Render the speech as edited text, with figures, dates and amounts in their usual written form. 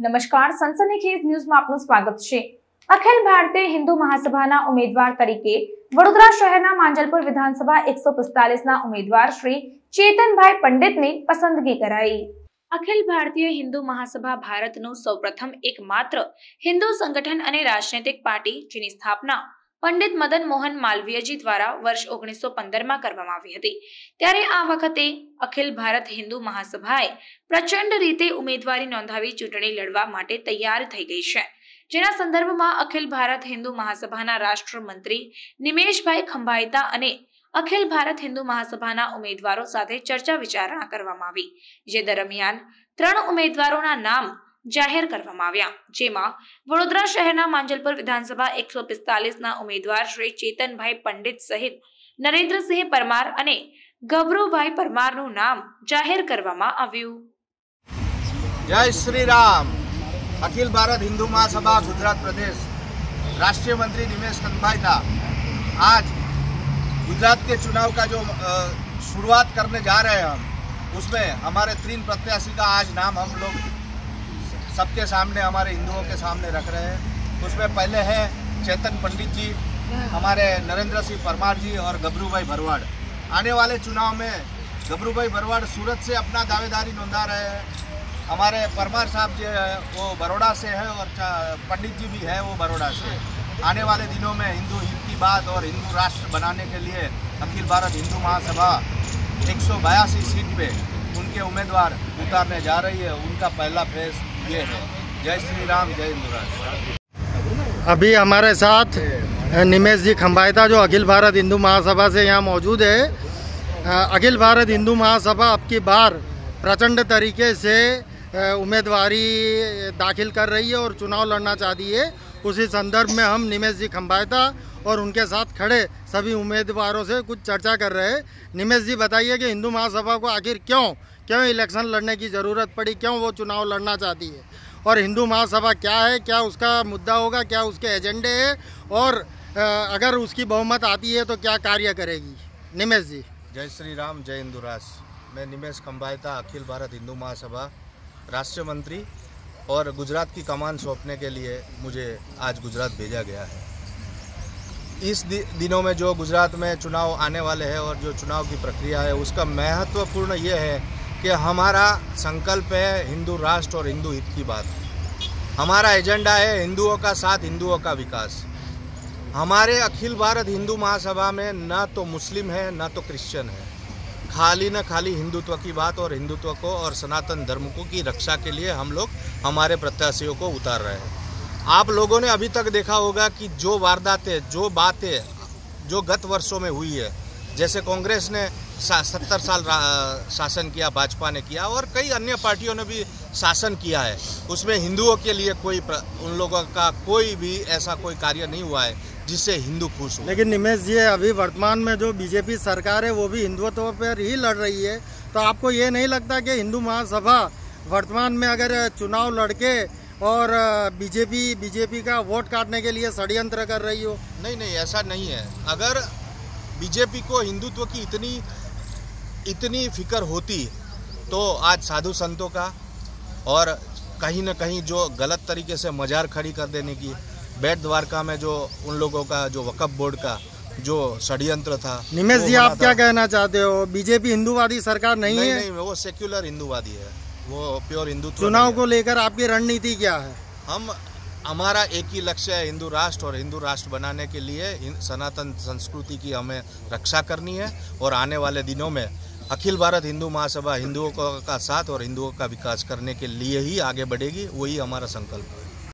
નમસ્કાર, સનસનીખેજ ન્યૂઝમાં આપનું સ્વાગત છે। અખિલ ભારતીય હિન્દુ મહાસભાના ઉમેદવાર તરીકે વડોદરા શહેરના માંજલપુર વિધાનસભા 145ના ઉમેદવાર શ્રી ચેતનભાઈ પંડિતની પસંદગી કરાઈ। અખિલ ભારતીય હિન્દુ મહાસભા ભારતનું સૌપ્રથમ એકમાત્ર હિન્દુ સંગઠન અને રાજનૈતિક પાર્ટી જેની સ્થાપના पंडित मदन मोहन मालवीय जी द्वारा वर्ष 1915 में करवामां आवी हती। त्यारे आ वखते अखिल भारत हिंदू महासभाए प्रचंड रीते उमेदवारी नोंधावी चूंटणी लड़वा माटे तैयार थई गई छे। जेना संदर्भमां अखिल भारत हिंदू महासभाना राष्ट्रमंत्री निमेशभाई खंभाइता अने अखिल भारत हिंदू महासभाना उमेदवारों साथे चर्चा विचारणा करवामां आवी। जे दरमियान 3 उमेदवारोना नाम जाहिर करवामां आव्या, जेमां वडोदरा शहरना માંજલપુર विधानसभा 145ના उमेदवार श्री चेतनभाई पंडित सहित नरेन्द्रसिंह परमार अने गभरूभाई परमारનું नाम जाहिर करवामां आव्યું। जय श्री राम। अखिल भारत हिंदू महासभा गुजरात प्रदेश राष्ट्रीय मंत्री निमेश खंभाइता आज गुजरात के चुनाव का जो शुरुआत करने जा रहे हैं हम, उसमें हमारे 3 प्रत्याशी का आज नाम हम लोग सबके सामने, हमारे हिंदुओं के सामने रख रहे हैं। उसमें पहले है चेतन पंडित जी, हमारे नरेंद्र सिंह परमार जी और गभरूभाई भरवाड़। आने वाले चुनाव में गभरूभाई भरवाड़ सूरत से अपना दावेदारी नोंधा रहे हैं। हमारे परमार साहब जो है वो बड़ौदा से है और पंडित जी भी है वो बड़ौदा से। आने वाले दिनों में हिंदू हित की बात और हिंदू राष्ट्र बनाने के लिए अखिल भारत हिंदू महासभा 182 सीट पे उनके उम्मीदवार उतारने जा रही है। उनका पहला फेज ये है। जय श्री राम, जय हिंदू राष्ट्र। अभी हमारे साथ निमेश जी खंभाइता जो अखिल भारत हिंदू महासभा से यहाँ मौजूद है। अखिल भारत हिंदू महासभा अब की बार प्रचंड तरीके से उम्मीदवारी दाखिल कर रही है और चुनाव लड़ना चाहती है। उसी संदर्भ में हम निमेश जी खंभाइता और उनके साथ खड़े सभी उम्मीदवारों से कुछ चर्चा कर रहे हैं। निमेश जी बताइए कि हिंदू महासभा को आखिर क्यों इलेक्शन लड़ने की ज़रूरत पड़ी, क्यों वो चुनाव लड़ना चाहती है, और हिंदू महासभा क्या है, क्या उसका मुद्दा होगा, क्या उसके एजेंडे हैं, और अगर उसकी बहुमत आती है तो क्या कार्य करेगी। निमेश जी। जय श्री राम, जय हिंदू राष्ट्र। मैं निमेश खंभाइता अखिल भारत हिंदू महासभा राष्ट्रीय मंत्री और गुजरात की कमान सौंपने के लिए मुझे आज गुजरात भेजा गया है। इस दिनों में जो गुजरात में चुनाव आने वाले हैं और जो चुनाव की प्रक्रिया है उसका महत्वपूर्ण ये है कि हमारा संकल्प है हिंदू राष्ट्र और हिंदू हित की बात। हमारा एजेंडा है हिंदुओं का साथ, हिंदुओं का विकास। हमारे अखिल भारत हिंदू महासभा में ना तो मुस्लिम है ना तो क्रिश्चियन है, खाली न खाली हिंदुत्व की बात और हिंदुत्व को और सनातन धर्म को की रक्षा के लिए हम लोग हमारे प्रत्याशियों को उतार रहे हैं। आप लोगों ने अभी तक देखा होगा कि जो वारदातें, जो बातें जो गत वर्षों में हुई है, जैसे कांग्रेस ने 70 साल शासन किया, भाजपा ने किया और कई अन्य पार्टियों ने भी शासन किया है, उसमें हिंदुओं के लिए उन लोगों का कोई भी ऐसा कोई कार्य नहीं हुआ है जिससे हिंदू खुश हो। लेकिन निमेश जी, अभी वर्तमान में जो बीजेपी सरकार है वो भी हिंदुत्व पर ही लड़ रही है, तो आपको ये नहीं लगता कि हिंदू महासभा वर्तमान में अगर चुनाव लड़के और बीजेपी का वोट काटने के लिए षड्यंत्र कर रही हो? नहीं, ऐसा नहीं है। अगर बीजेपी को हिंदुत्व की इतनी फिक्र होती तो आज साधु संतों का और कहीं न कहीं जो गलत तरीके से मजार खड़ी कर देने की, बेट द्वारका में जो उन लोगों का जो वक्फ बोर्ड का जो षड्यंत्र था। निमेश जी, आप क्या कहना चाहते हो? बीजेपी हिंदूवादी सरकार नहीं है? नहीं, वो सेक्युलर हिंदूवादी है, वो प्योर हिंदुत्व। चुनाव को लेकर आपकी रणनीति क्या है? हमारा एक ही लक्ष्य है हिंदू राष्ट्र, और हिंदू राष्ट्र बनाने के लिए सनातन संस्कृति की हमें रक्षा करनी है। और आने वाले दिनों में अखिल भारत हिंदू महासभा हिंदुओं का साथ और हिंदुओं का विकास करने के लिए ही आगे बढ़ेगी, वही हमारा संकल्प है।